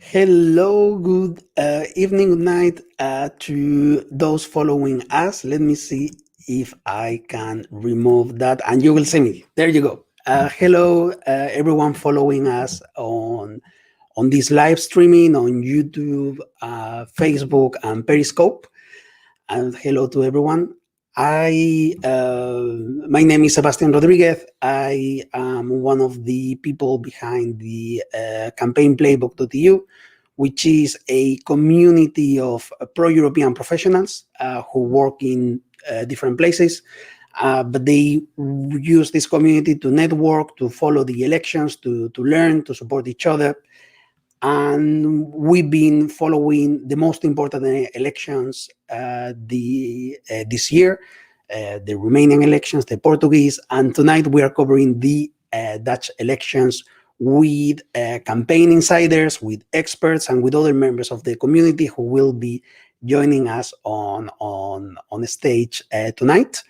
Hello, good evening, good night to those following us. Let me see if I can remove that and you will see me. There you go. Hello, everyone following us on this live streaming on YouTube, Facebook, and Periscope. And hello to everyone. My name is Sebastian Rodriguez. I am one of the people behind the campaign playbook.eu, which is a community of pro-European professionals who work in different places, but they use this community to network, to follow the elections, to learn, to support each other. And we've been following the most important elections this year, the Romanian elections, the Portuguese, and tonight we are covering the Dutch elections with campaign insiders, with experts, and with other members of the community who will be joining us on stage tonight.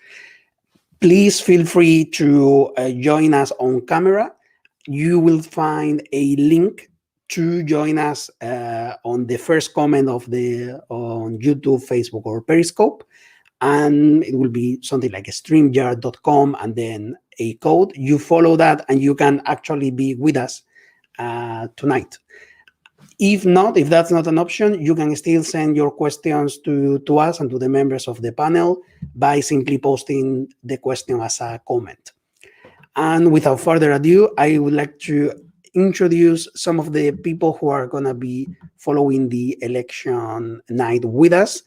Please feel free to join us on camera. You will find a link to join us on the first comment on YouTube, Facebook, or Periscope, and it will be something like StreamYard.com and then a code. You follow that, and you can actually be with us tonight. If that's not an option, you can still send your questions to us and to the members of the panel by simply posting the question as a comment. And without further ado, I would like to introduce some of the people who are going to be following the election night with us.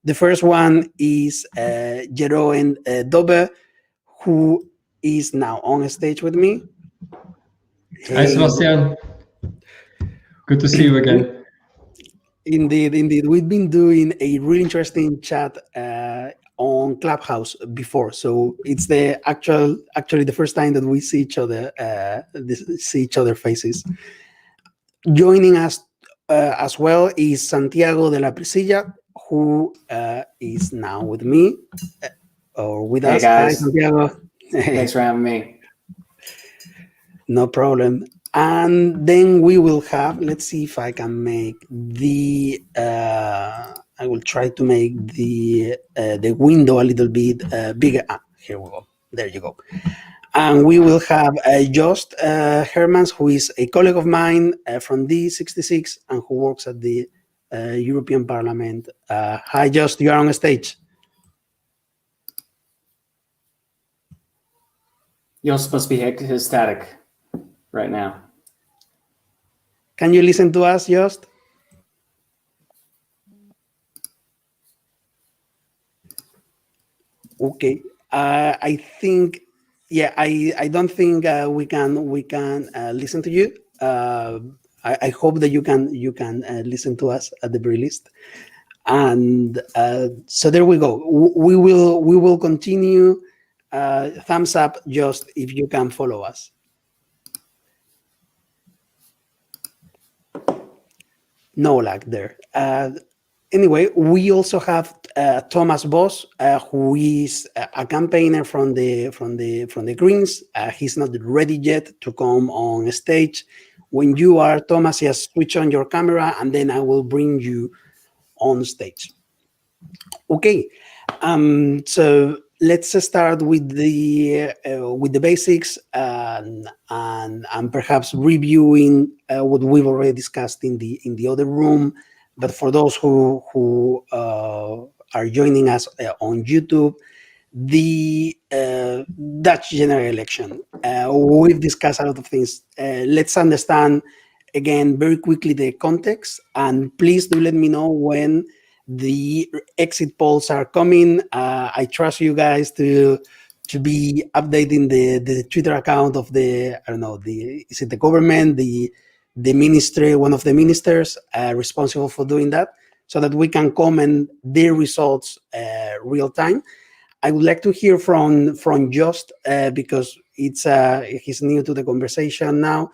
The first one is Jeroen Dobbe, who is now on stage with me. Hi, Sebastian. Good to see you again. Indeed. We've been doing a really interesting chat on Clubhouse before, so it's actually the first time that we see each other faces. Joining us as well is Santiago de la Prisilla, who is now with me or with us. Guys. Hi, Santiago. Thanks for having me. No problem. And then we will have, let's see if I can make I will try to make the window a little bit bigger. Here we go. There you go. And we will have Joost Hermans, who is a colleague of mine from D66 and who works at the European Parliament. Hi, Joost, you are on stage. Joost must be ecstatic right now. Can you listen to us, Joost? Okay. I think, I don't think we can listen to you. I hope that you can listen to us at the very least. And so there we go. We will continue. Thumbs up, just if you can follow us. No lag there. Anyway, we also have Thomas Boss, who is a campaigner from the Greens. He's not ready yet to come on stage. When you are, Thomas, just switch on your camera, and then I will bring you on stage. Okay, so let's start with the basics and perhaps reviewing what we've already discussed in the other room. But for those who are joining us on YouTube, the Dutch general election. We've discussed a lot of things. Let's understand again very quickly the context, and please do let me know when the exit polls are coming. I trust you guys to be updating the Twitter account of is it the government, the ministry, one of the ministers responsible for doing that, so that we can comment their results real time. I would like to hear from Joost because he's new to the conversation now.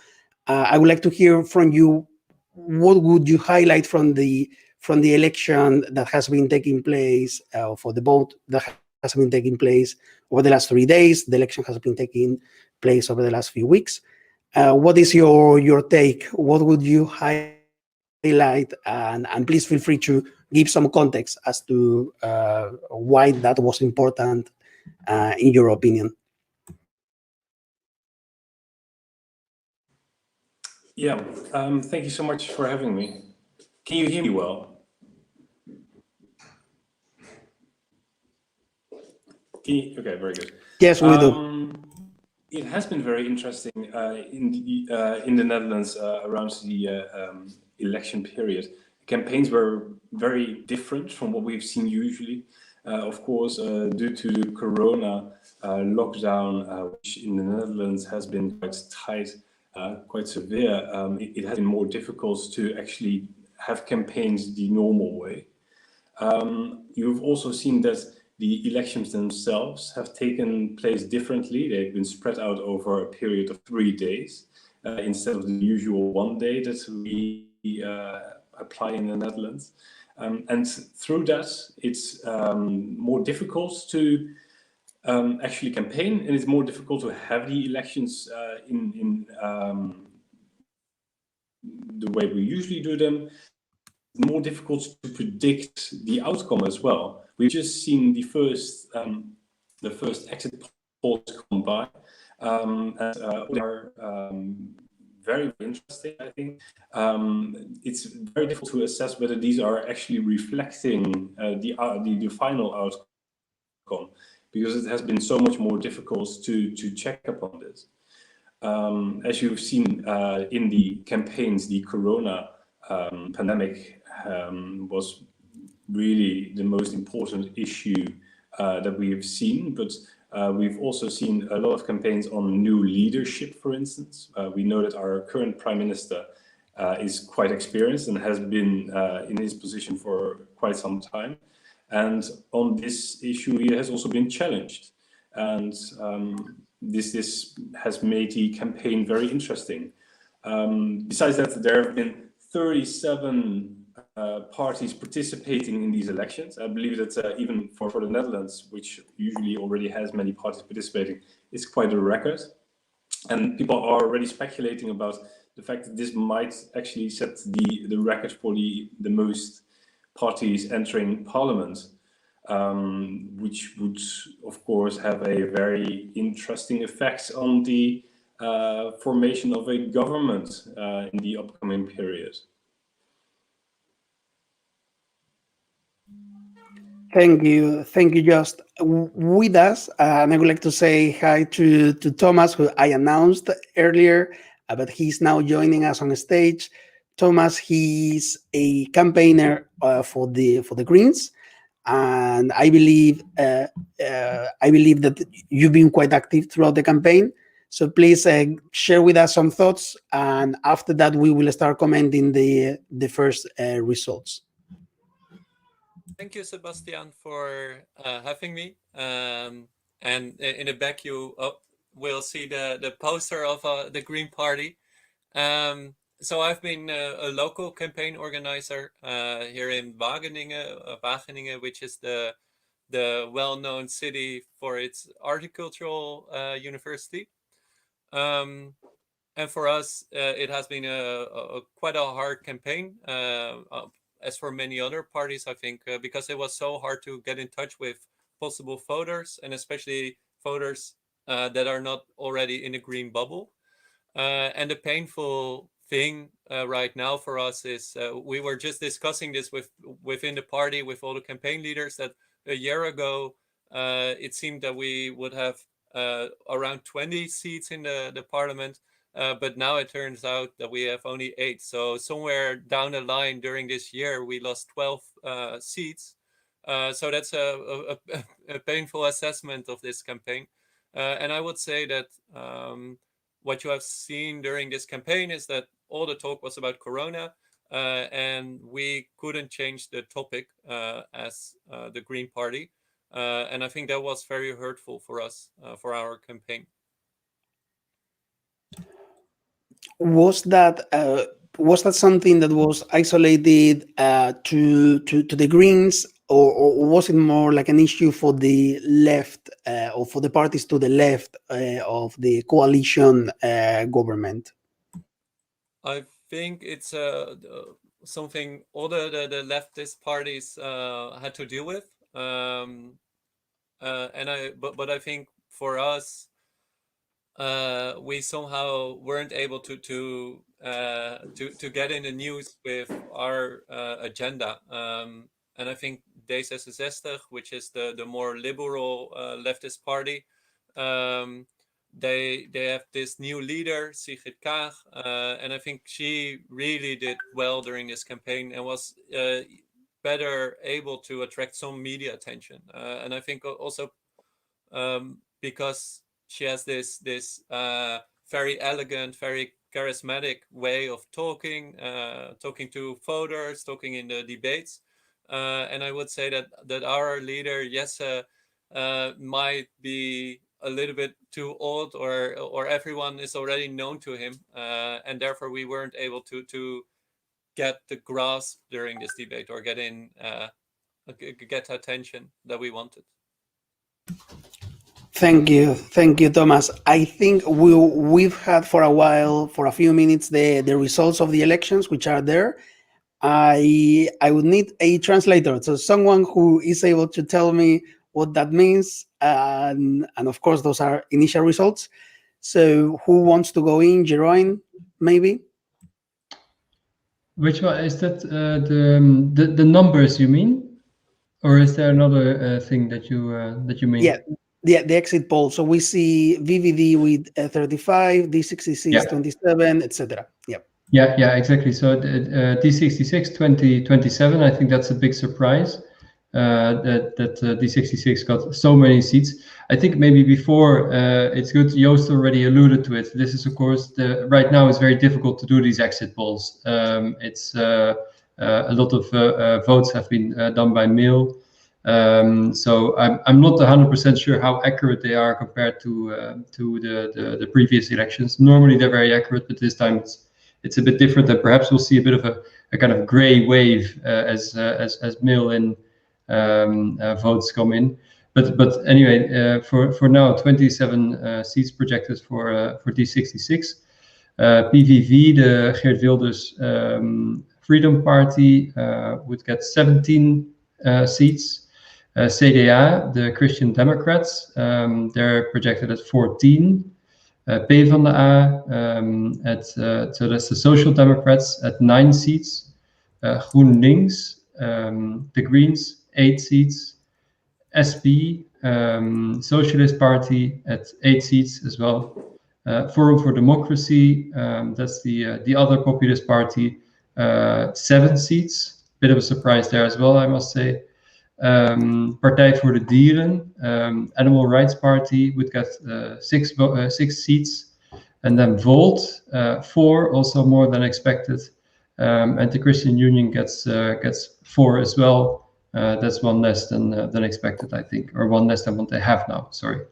I would like to hear from you. What would you highlight from the election that has been taking place, for the vote that has been taking place over the last 3 days? The election has been taking place over the last few weeks. What is your take? What would you highlight highlight, and please feel free to give some context as to why that was important in your opinion. Yeah, thank you so much for having me. Can you hear me well? Okay, very good. Yes, we do. It has been very interesting in the Netherlands around the election period. Campaigns were very different from what we've seen usually. Of course, due to the Corona lockdown, which in the Netherlands has been quite tight, quite severe, it has been more difficult to actually have campaigns the normal way. You've also seen that the elections themselves have taken place differently. They've been spread out over a period of 3 days instead of the usual 1 day that we apply in the Netherlands. And through that, it's more difficult to actually campaign, and it's more difficult to have the elections in the way we usually do them. More difficult to predict the outcome as well. We've just seen the first exit polls come by, and they are very interesting. I think it's very difficult to assess whether these are actually reflecting the final outcome, because it has been so much more difficult to check upon this. As you've seen in the campaigns, the Corona pandemic was really the most important issue that we have seen, but we've also seen a lot of campaigns on new leadership, for instance. We know that our current Prime Minister is quite experienced and has been in his position for quite some time. And on this issue, he has also been challenged. And this has made the campaign very interesting. Besides that, there have been 37 parties participating in these elections. I believe that even for the Netherlands, which usually already has many parties participating, it's quite a record. And people are already speculating about the fact that this might actually set the record for the most parties entering parliament, which would, of course, have a very interesting effect on the formation of a government in the upcoming period. Thank you, Just. With us, and I would like to say hi to Thomas, who I announced earlier, but he's now joining us on stage. Thomas, he's a campaigner for the Greens, and I believe that you've been quite active throughout the campaign. So please share with us some thoughts, and after that we will start commenting the first results. Thank you, Sebastian, for having me. And in the back, you will see the poster of the Green Party. So I've been a local campaign organizer here in Wageningen, which is the well-known city for its horticultural university. And for us, it has been quite a hard campaign. As for many other parties, I think, because it was so hard to get in touch with possible voters, and especially voters that are not already in the green bubble. And the painful thing right now for us is we were just discussing this within the party with all the campaign leaders, that a year ago it seemed that we would have around 20 seats in the parliament. But now it turns out that we have only 8. So somewhere down the line during this year, we lost 12 seats. So that's a painful assessment of this campaign. And I would say that what you have seen during this campaign is that all the talk was about Corona, and we couldn't change the topic as the Green Party. And I think that was very hurtful for us, for our campaign. Was that something that was isolated to the Greens, or was it more like an issue for the left or for the parties to the left of the coalition government? I think it's something all the leftist parties had to deal with. But I think for us, we somehow weren't able to get in the news with our agenda. And I think D66, which is the more liberal leftist party, they have this new leader, Sigrid Kaag, and I think she really did well during this campaign and was better able to attract some media attention. And I think also because she has this very elegant, very charismatic way of talking to voters, talking in the debates. And I would say that our leader, Jesse, might be a little bit too old, or everyone is already known to him, and therefore we weren't able to get the grasp during this debate or get attention that we wanted. Thank you, Thomas. I think we've had for a while, for a few minutes, the results of the elections, which are there. I would need a translator, so someone who is able to tell me what that means, and of course those are initial results. So who wants to go in? Jeroen, maybe? Which one is that? The numbers you mean, or is there another thing that you mean? Yeah, the exit poll. So we see VVD with 35, D66 27, etc. Yeah, exactly. So D66 27. I think that's a big surprise. That D66 got so many seats. I think maybe before it's good. Joost already alluded to it. This is, of course, right now it's very difficult to do these exit polls. It's a lot of votes have been done by mail. So I'm not 100% sure how accurate they are compared to the previous elections. Normally they're very accurate, but this time it's a bit different, and perhaps we'll see a bit of a kind of gray wave as mail-in votes come in. But anyway, for now, 27 seats projected for D66. PVV, the Geert Wilders Freedom Party, would get 17 seats. CDA, the Christian Democrats, they're projected at 14. PvdA, so that's the Social Democrats, at 9 seats. GroenLinks, the Greens, 8 seats. SP, Socialist Party, at 8 seats as well. Forum for Democracy, that's the other populist party, 7 seats. Bit of a surprise there as well, I must say. Partij voor de Dieren, Animal Rights Party, would get 6 seats, and then Volt, 4, also more than expected, and the Christian Union gets 4 as well. That's 1 less than expected, I think, or 1 less than what they have now. Sorry.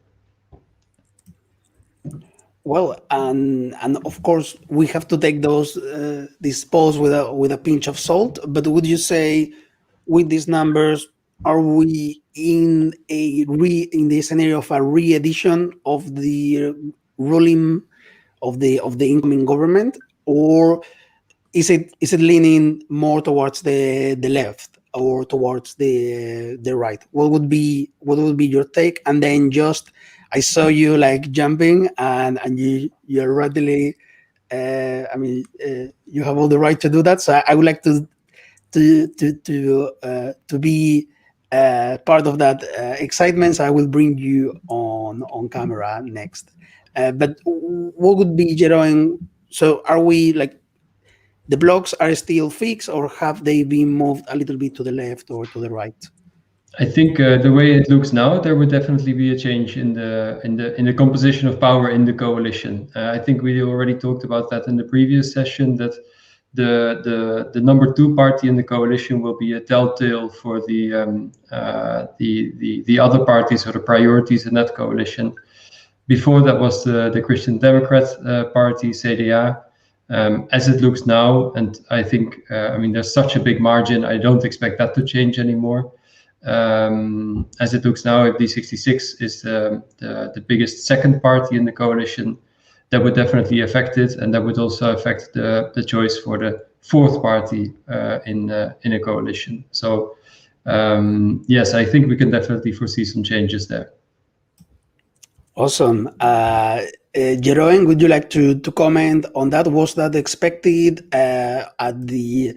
Well, and of course we have to take these polls with a pinch of salt. But would you say, with these numbers, are we in the scenario of a re-edition of the ruling of the incoming government, or is it leaning more towards the left or towards the right? What would be your take? And then just, I saw you like jumping, and you're readily, you have all the right to do that. So I would like to be part of that excitement. So I will bring you on camera next. But what would be, Jeroen? So are we like, the blocks are still fixed, or have they been moved a little bit to the left or to the right? I think the way it looks now, there would definitely be a change in the composition of power in the coalition. I think we already talked about that in the previous session, that the number 2 party in the coalition will be a telltale for the other parties or the priorities in that coalition. Before that was the Christian Democrat Party, CDA. As it looks now, and I think there's such a big margin, I don't expect that to change anymore. As it looks now, if D66 is the biggest second party in the coalition, that would definitely affect it, and that would also affect the choice for fourth party in a coalition. So yes, I think we can definitely foresee some changes there. Awesome. Jeroen, would you like to comment on that? Was that expected at the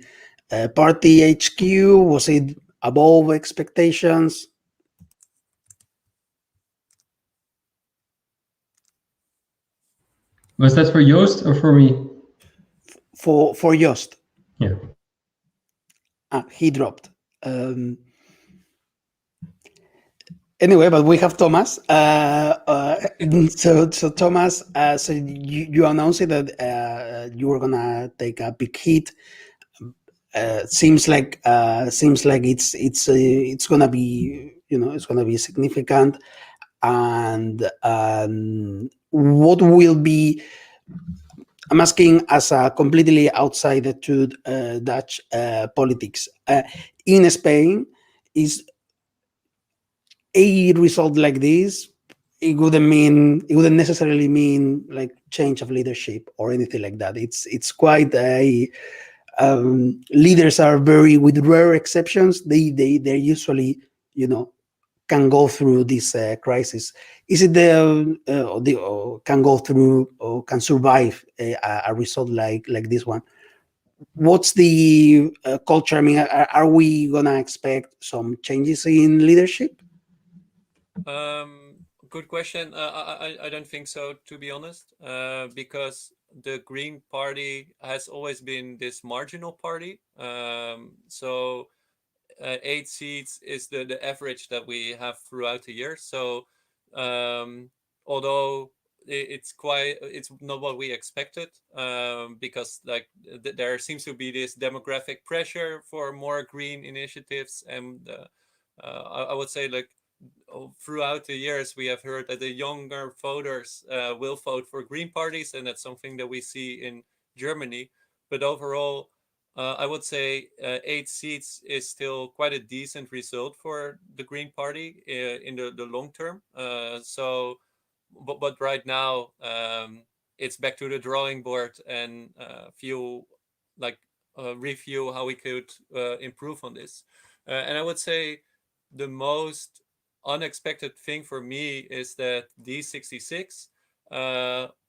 party HQ? Was it above expectations? Was that for Joost or for me? For Joost. Yeah. He dropped. Anyway, but we have Thomas. So Thomas, so you announced that you were gonna take a big hit. Seems like it's gonna be, it's gonna be significant. And what will be? I'm asking as a completely outsider to Dutch politics. In Spain, is a result like this, it wouldn't necessarily mean like change of leadership or anything like that. It's quite a leaders are very, with rare exceptions, they usually can go through this crisis. Is it can go through or can survive a result like this one? What's the culture? I mean, are we gonna expect some changes in leadership? Good question. I don't think so, to be honest, because the Green Party has always been this marginal party. So 8 seats is the average that we have throughout the year. So although it's not what we expected, because like there seems to be this demographic pressure for more green initiatives, and I would say like throughout the years we have heard that the younger voters will vote for green parties, and that's something that we see in Germany. But overall, I would say 8 seats is still quite a decent result for the Green Party in the long term. But right now it's back to the drawing board and review how we could improve on this. And I would say the most unexpected thing for me is that D66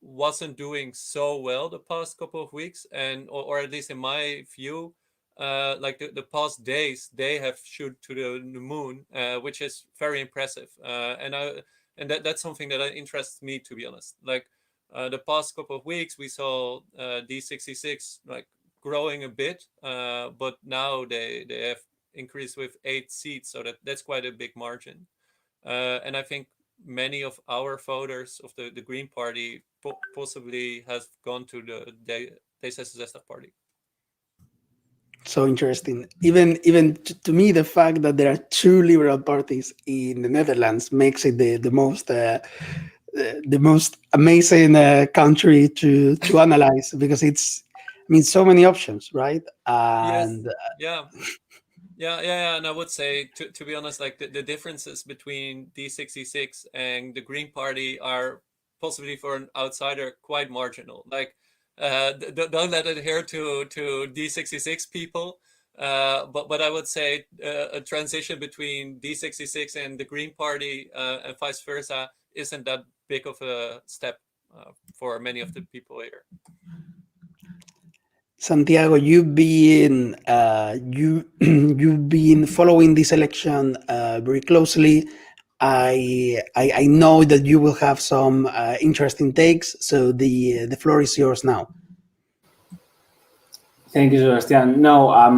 wasn't doing so well the past couple of weeks, and or at least in my view, like the past days they have shoot to the moon, which is very impressive. And that's something that interests me, to be honest. Like the past couple of weeks we saw D66 like growing a bit, but now they have increased with 8 seats, so that's quite a big margin. And I think many of our voters of the Green Party possibly has gone to the D66 party. So interesting. Even to me, the fact that there are 2 liberal parties in the Netherlands makes it the most amazing country to analyze, because it's, I mean, so many options, right? And yes. Yeah, and I would say, to be honest, like the differences between D66 and the Green Party are possibly for an outsider quite marginal. Like, don't let it adhere to D66 people. But I would say a transition between D66 and the Green Party and vice versa isn't that big of a step for many of the people here. Santiago, you've been following this election very closely. I know that you will have some interesting takes, so the floor is yours now. Thank you, Sebastian. No, I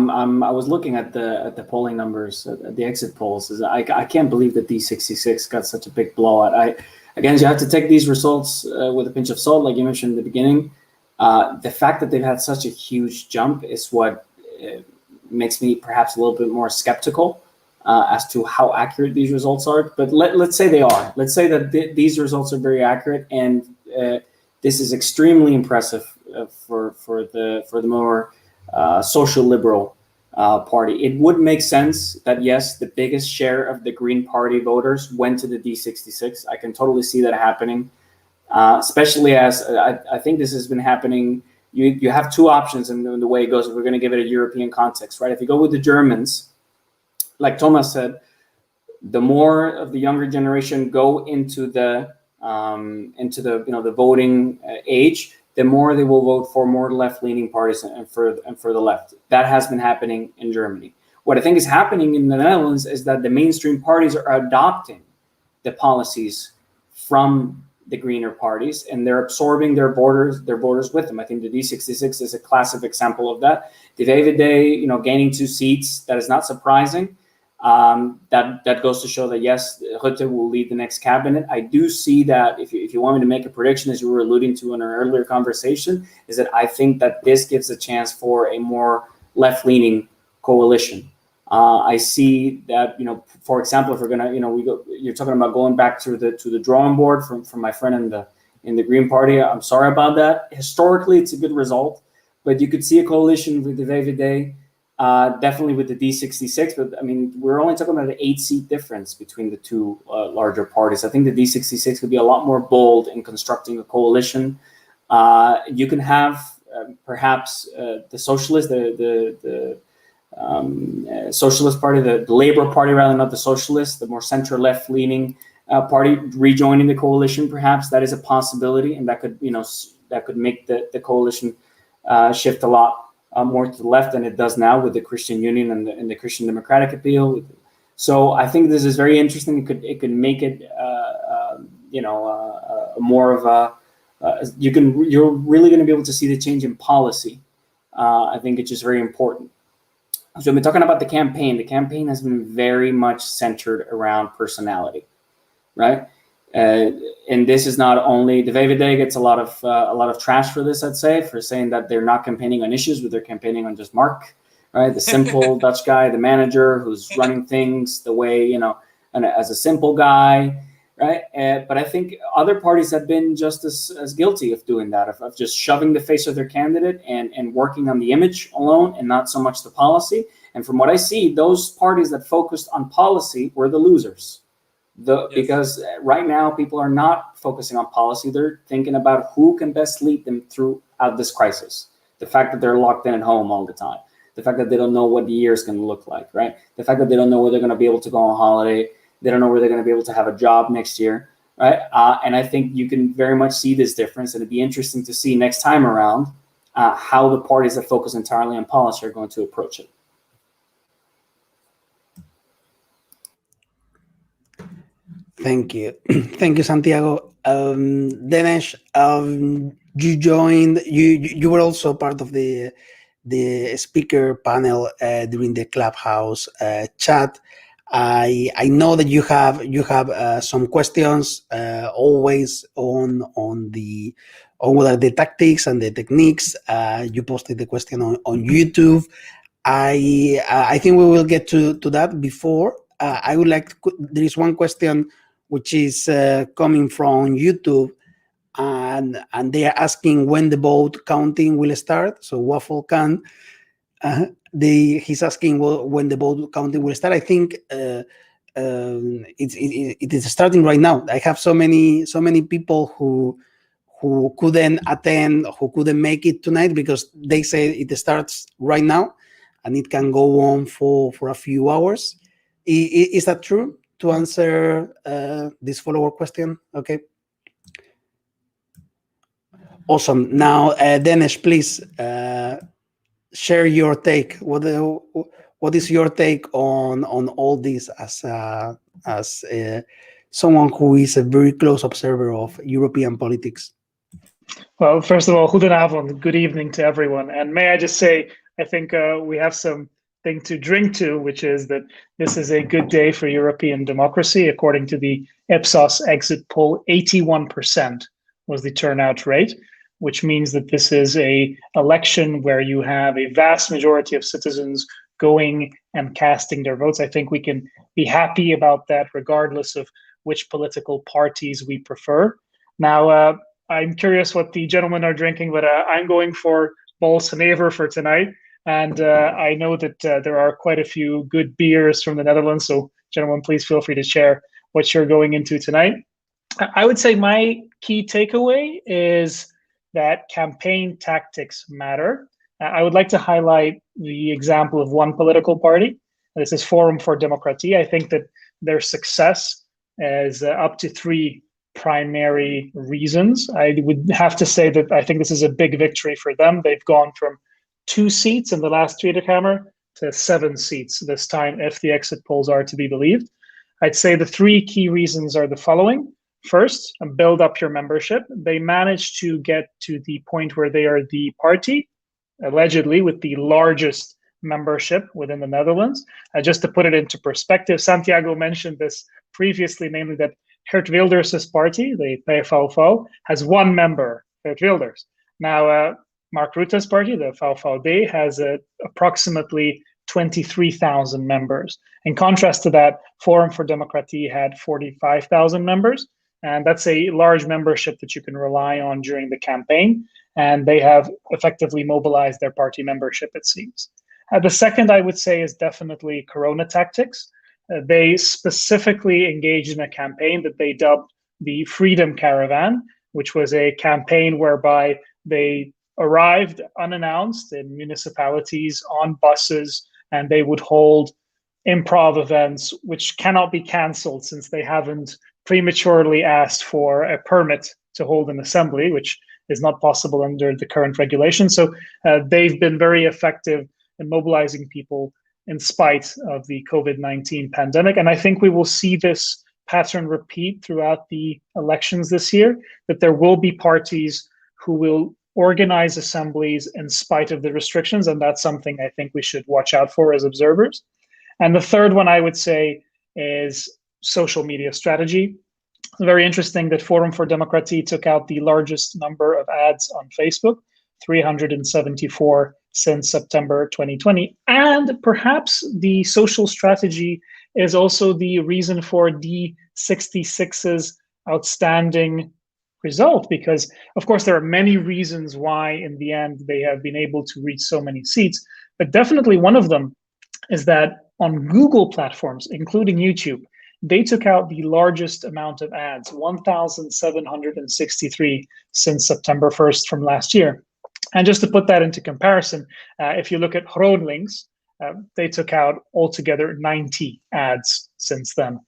was looking at the polling numbers, at the exit polls. I can't believe that D66 got such a big blowout. Again, you have to take these results with a pinch of salt, like you mentioned in the beginning. The fact that they've had such a huge jump is what makes me perhaps a little bit more skeptical as to how accurate these results are. But let's say they are. Let's say that these results are very accurate, and this is extremely impressive for the more social liberal party. It would make sense that yes, the biggest share of the Green Party voters went to the D66. I can totally see that happening. Especially as I think this has been happening you have two options in the way it goes if we're going to give it a European context, right? If you go with the Germans, like Thomas said, the more of the younger generation go into the the voting age, the more they will vote for more left-leaning parties and for the left. That has been happening in Germany. What I think is happening in the Netherlands is that the mainstream parties are adopting the policies from the greener parties, and they're absorbing their voters with them. I think the D66 is a classic example of that. The VVD, gaining 2 seats, that is not surprising. That goes to show that yes, Rutte will lead the next cabinet. I do see that if you want me to make a prediction, as you were alluding to in our earlier conversation, is that I think that this gives a chance for a more left-leaning coalition. I see that, for example, if we're gonna, you're talking about going back to the drawing board from my friend in the Green Party. I'm sorry about that. Historically, it's a good result, but you could see a coalition with the VVD, definitely with the D66. But I mean, we're only talking about an 8-seat difference between the two larger parties. I think the D66 could be a lot more bold in constructing a coalition. You can have perhaps the socialists, the Socialist Party, the Labour Party, rather, not the Socialists, the more center left leaning party rejoining the coalition. Perhaps that is a possibility, and that could make the coalition shift a lot more to the left than it does now with the Christian Union and the Christian Democratic appeal. So I think this is very interesting. It could make it more of a you're really going to be able to see the change in policy. I think it's just very important. So we've been talking about the campaign. The campaign has been very much centered around personality, right? And this is not only the VVD gets a lot of trash for this, I'd say, for saying that they're not campaigning on issues, but they're campaigning on just Mark, right? The simple Dutch guy, the manager who's running things the way, and as a simple guy, right? But I think other parties have been just as guilty of doing that, of just shoving the face of their candidate and working on the image alone and not so much the policy. And from what I see, those parties that focused on policy were the losers. Because right now people are not focusing on policy. They're thinking about who can best lead them throughout this crisis. The fact that they're locked in at home all the time. The fact that they don't know what the year is going to look like, right? The fact that they don't know where they're going to be able to go on holiday. They don't know where they're going to be able to have a job next year, right? And I think you can very much see this difference, and it'd be interesting to see next time around how the parties that focus entirely on policy are going to approach it. Thank you. Thank you, Santiago. Dinesh, you joined, you were also part of the speaker panel during the Clubhouse chat. I know that you have some questions always on what are the tactics and the techniques. You posted the question on YouTube. I think we will get to that before. I would like there is one question which is coming from YouTube, and they are asking when the vote counting will start. So Waffle Can, he's asking when the vote counting will start. I think it is starting right now. I have so many people who couldn't attend, who couldn't make it tonight because they say it starts right now, and it can go on for a few hours. Is that true? To answer this follow-up question, okay. Awesome. Now, Dinesh, please share your take. What is your take on all this as someone who is a very close observer of European politics? Well, first of all, goedenavond, good evening to everyone. And may I just say, I think we have something to drink to, which is that this is a good day for European democracy. According to the Ipsos exit poll, 81% was the turnout rate, which means that this is an election where you have a vast majority of citizens going and casting their votes. I think we can be happy about that, regardless of which political parties we prefer. Now, I'm curious what the gentlemen are drinking, but I'm going for Bolsenever for tonight. And I know that there are quite a few good beers from the Netherlands. So, gentlemen, please feel free to share what you're going into tonight. I would say my key takeaway is that campaign tactics matter. I would like to highlight the example of one political party. This is Forum for Democratie. I think that their success is up to three primary reasons. I would have to say that I think this is a big victory for them. They've gone from 2 seats in the last Tweede Kamer to 7 seats this time, if the exit polls are to be believed. I'd say the 3 key reasons are the following. First, build up your membership. They managed to get to the point where they are the party, allegedly, with the largest membership within the Netherlands. Just to put it into perspective, Santiago mentioned this previously, namely that Geert Wilders' party, the PVV, has 1 member, Geert Wilders. Now, Mark Rutte's party, the VVD, has approximately 23,000 members. In contrast to that, Forum for Democratie had 45,000 members. And that's a large membership that you can rely on during the campaign. And they have effectively mobilized their party membership, it seems. The second, I would say, is definitely Corona tactics. They specifically engaged in a campaign that they dubbed the Freedom Caravan, which was a campaign whereby they arrived unannounced in municipalities on buses, and they would hold improv events, which cannot be canceled since they haven't prematurely asked for a permit to hold an assembly, which is not possible under the current regulation. So they've been very effective in mobilizing people in spite of the COVID-19 pandemic. And I think we will see this pattern repeat throughout the elections this year, that there will be parties who will organize assemblies in spite of the restrictions. And that's something I think we should watch out for as observers. And the third one I would say is social media strategy. It's very interesting that Forum for Democratie took out the largest number of ads on Facebook, 374 since September 2020. And perhaps the social strategy is also the reason for D66's outstanding result, because of course there are many reasons why in the end they have been able to reach so many seats, but definitely one of them is that on Google platforms, including YouTube, they took out the largest amount of ads, 1,763 since September 1st from last year. And just to put that into comparison, if you look at GroenLinks, they took out altogether 90 ads since then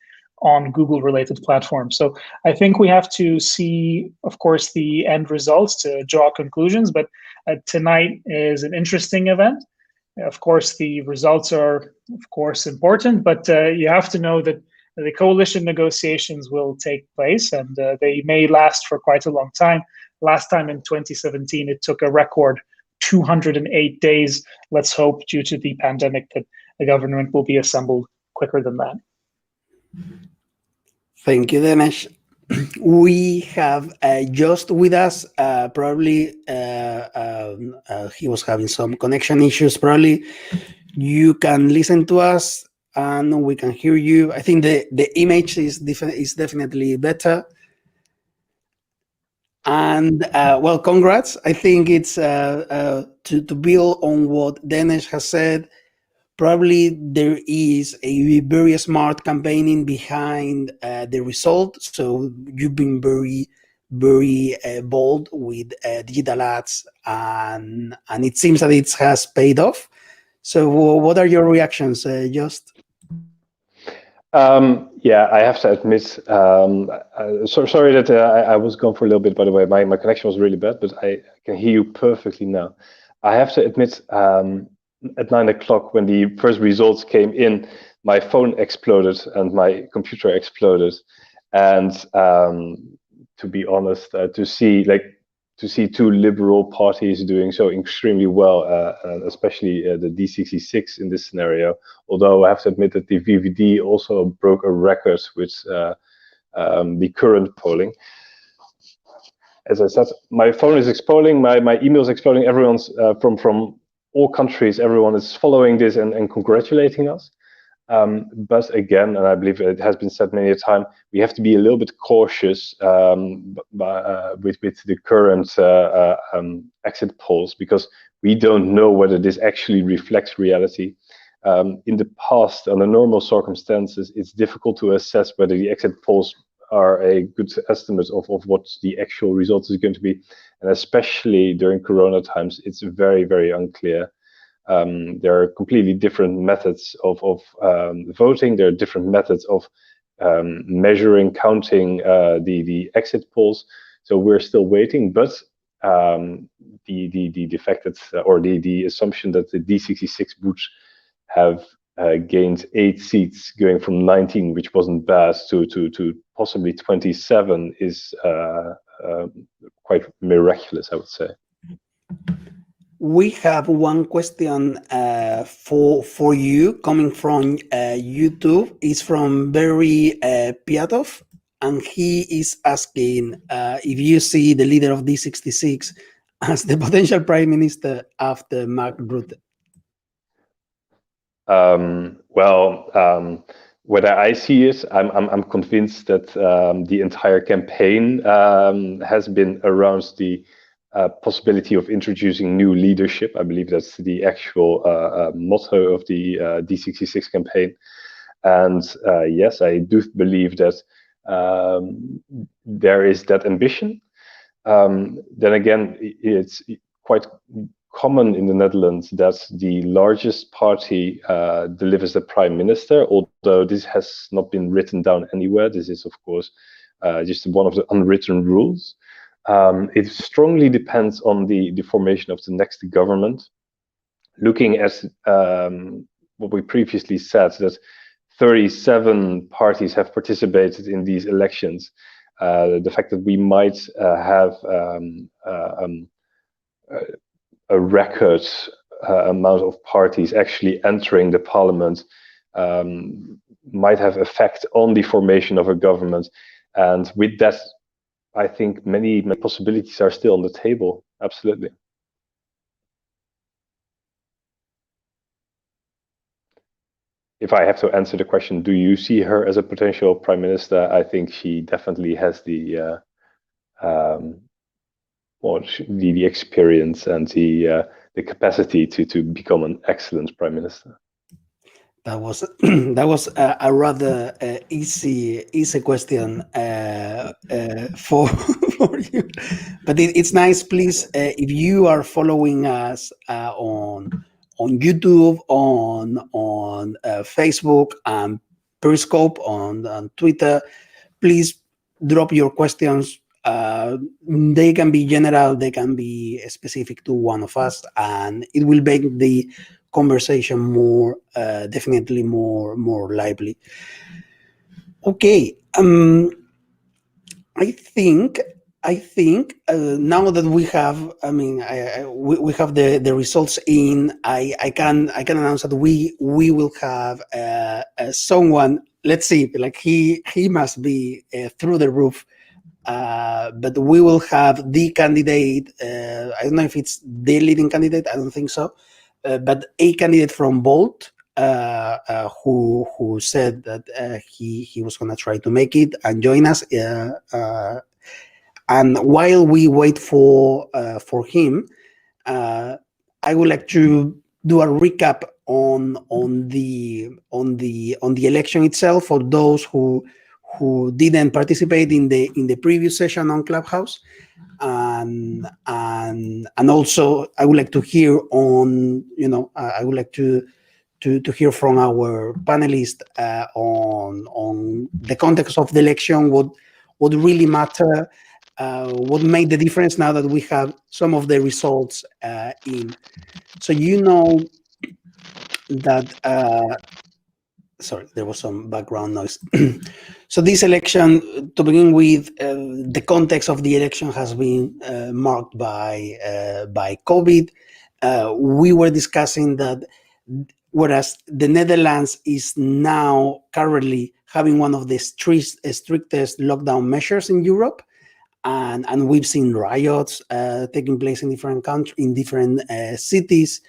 on Google-related platforms. So I think we have to see, of course, the end results to draw conclusions, but tonight is an interesting event. Of course, the results are, of course, important, but you have to know that the coalition negotiations will take place, and they may last for quite a long time. Last time in 2017, it took a record 208 days. Let's hope, due to the pandemic, that the government will be assembled quicker than that. Thank you, Dennis. We have just with us, probably he was having some connection issues. Probably you can listen to us and we can hear you. I think the image is definitely better. And well, congrats. I think it's to build on what Dennis has said. Probably there is a very smart campaigning behind the result. So you've been very, very bold with digital ads, and it seems that it has paid off. So what are your reactions, Just? Yeah, I have to admit, sorry that I was gone for a little bit, by the way. My connection was really bad, but I can hear you perfectly now. I have to admit, at 9 o'clock, when the first results came in, my phone exploded and my computer exploded. And to be honest, to see 2 liberal parties doing so extremely well, especially the D66 in this scenario. Although I have to admit that the VVD also broke a record with the current polling. As I said, my phone is exploding, my email is exploding. Everyone's from all countries, everyone is following this and congratulating us. But again, and I believe it has been said many a time, we have to be a little bit cautious with the current exit polls, because we don't know whether this actually reflects reality. In the past, under normal circumstances, it's difficult to assess whether the exit polls are a good estimate of what the actual result is going to be. And especially during Corona times, it's very, very unclear. There are completely different methods of voting. There are different methods of measuring, counting the exit polls. So we're still waiting, but the fact that, or the assumption that the D66 would have gained 8 seats, going from 19, which wasn't bad, to possibly 27 is quite miraculous, I would say. We have one question for you coming from YouTube. It's from Barry Piatov, and he is asking if you see the leader of D66 as the potential prime minister after Mark Rutte. Whether I see it, I'm convinced that the entire campaign has been around the possibility of introducing new leadership. I believe that's the actual motto of the D66 campaign. And yes, I do believe that there is that ambition. Then again, it's quite common in the Netherlands that the largest party delivers the prime minister, although this has not been written down anywhere. This is, of course, just one of the unwritten rules. It strongly depends on the formation of the next government. Looking at what we previously said, that 37 parties have participated in these elections, the fact that we might have a record amount of parties actually entering the parliament might have effect on the formation of a government. And with that, I think many possibilities are still on the table. Absolutely. If I have to answer the question, do you see her as a potential prime minister? I think she definitely has the experience and the capacity to become an excellent prime minister. That was a rather easy question for you, but it's nice. Please, if you are following us on YouTube, on Facebook, and Periscope, on Twitter, please drop your questions. They can be general, they can be specific to one of us, and it will make the conversation more definitely more lively. Okay, I think now that we have, we have the results in, I can announce that we will have someone. Let's see, like he must be through the roof. But we will have the candidate. I don't know if it's the leading candidate. I don't think so. But a candidate from Volt who said that he was going to try to make it and join us. And while we wait for him, I would like to do a recap on the election itself for those who didn't participate in the previous session on Clubhouse, and also I would like to hear on, I would like to hear from our panelists on the context of the election, what really matter, what made the difference now that we have some of the results in. So that. Sorry, there was some background noise. So this election, to begin with, the context of the election has been marked by COVID. We were discussing that whereas the Netherlands is now currently having one of the strictest lockdown measures in Europe, and we've seen riots taking place in different countries, in different cities.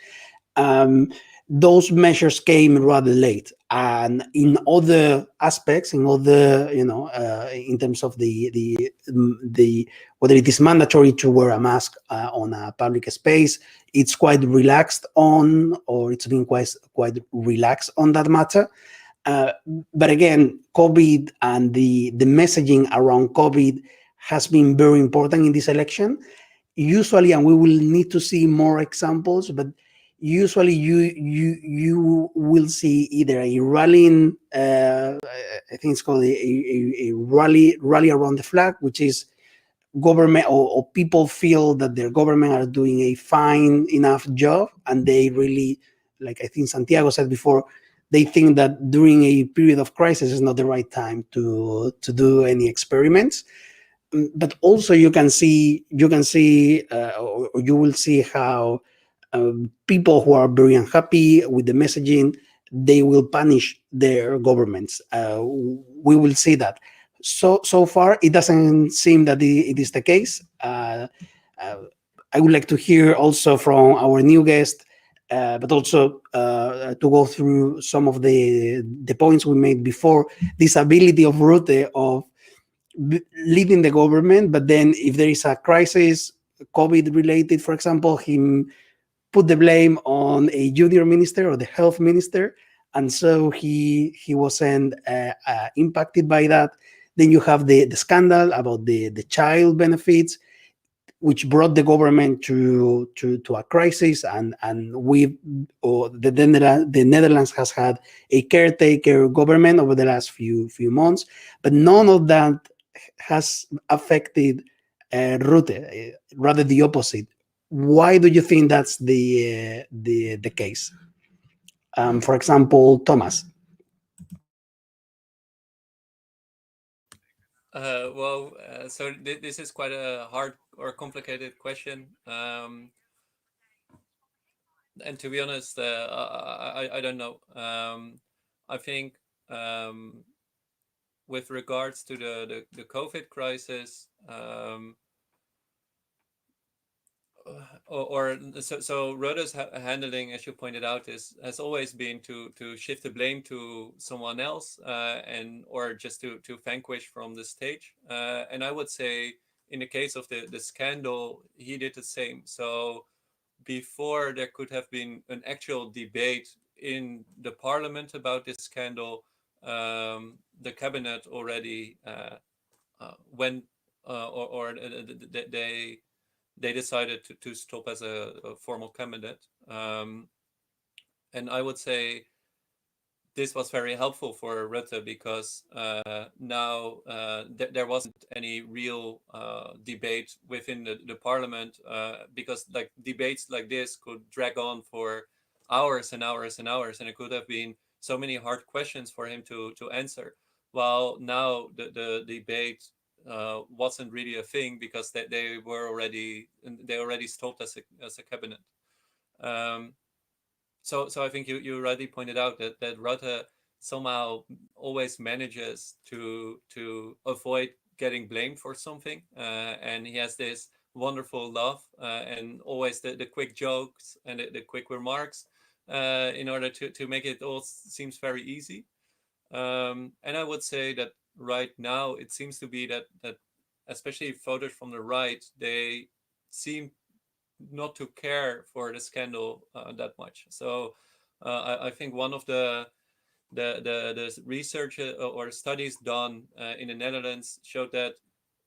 Those measures came rather late, and in other aspects, in other, in terms of the whether it is mandatory to wear a mask on a public space, it's quite relaxed on, or it's been quite relaxed on that matter. But again, COVID and the messaging around COVID has been very important in this election. Usually, and we will need to see more examples, but usually you will see either a rallying, I think it's called a rally around the flag, which is government or people feel that their government are doing a fine enough job, and they really, like I think Santiago said before, they think that during a period of crisis is not the right time to do any experiments. But also you can see or you will see how people who are very unhappy with the messaging, they will punish their governments. We will see that. So far, it doesn't seem that it is the case. I would like to hear also from our new guest, but also to go through some of the points we made before. This ability of Rutte of leading the government, but then if there is a crisis, COVID related, for example, him put the blame on a junior minister or the health minister, and so he wasn't impacted by that. Then you have the scandal about the child benefits, which brought the government to a crisis, and the Netherlands has had a caretaker government over the last few months, but none of that has affected Rutte, rather the opposite. Why do you think that's the case? For example, Thomas. So this is quite a hard or complicated question. And to be honest, I don't know. I think with regards to the COVID crisis, so Rutte's handling, as you pointed out, has always been to shift the blame to someone else, or just to vanquish from the stage. And I would say, in the case of the scandal, he did the same. So before there could have been an actual debate in the parliament about this scandal, the cabinet already went, or they decided to stop as a formal cabinet. And I would say this was very helpful for Rutte, because now there wasn't any real debate within the parliament, because like debates like this could drag on for hours and hours and hours, and it could have been so many hard questions for him to answer. While now the debate wasn't really a thing, because they already stopped as a cabinet. So I think you already pointed out that Rutte somehow always manages to avoid getting blamed for something, and he has this wonderful laugh, and always the quick jokes and the quick remarks, in order to make it all seems very easy. And I would say that right now it seems to be that especially voters from the right, they seem not to care for the scandal that much. So I think one of the research or studies done in the Netherlands showed that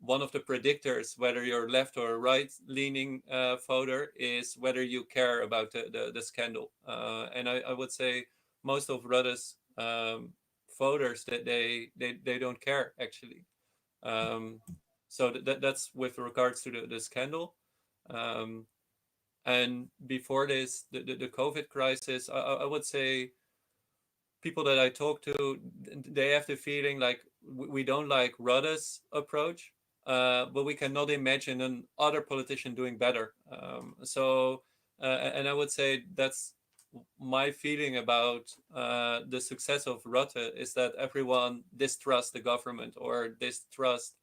one of the predictors whether you're left or right leaning voter is whether you care about the scandal. And I would say most of Rutte's voters, that they don't care actually. So that's with regards to the scandal. And before this, the COVID crisis, I would say people that I talk to, they have the feeling like we don't like Rutte's approach, but we cannot imagine an other politician doing better. And I would say that's my feeling about the success of Rutte, is that everyone distrusts the government or distrusts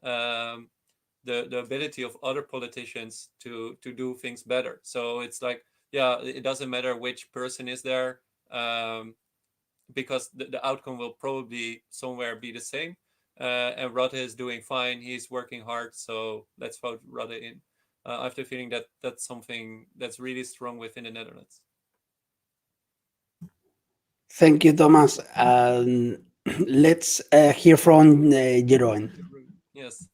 the ability of other politicians to do things better. So it's like, yeah, it doesn't matter which person is there, because the outcome will probably somewhere be the same. And Rutte is doing fine. He's working hard. So let's vote Rutte in. I have the feeling that that's something that's really strong within the Netherlands. Thank you, Thomas. Let's hear from Jeroen. Yes.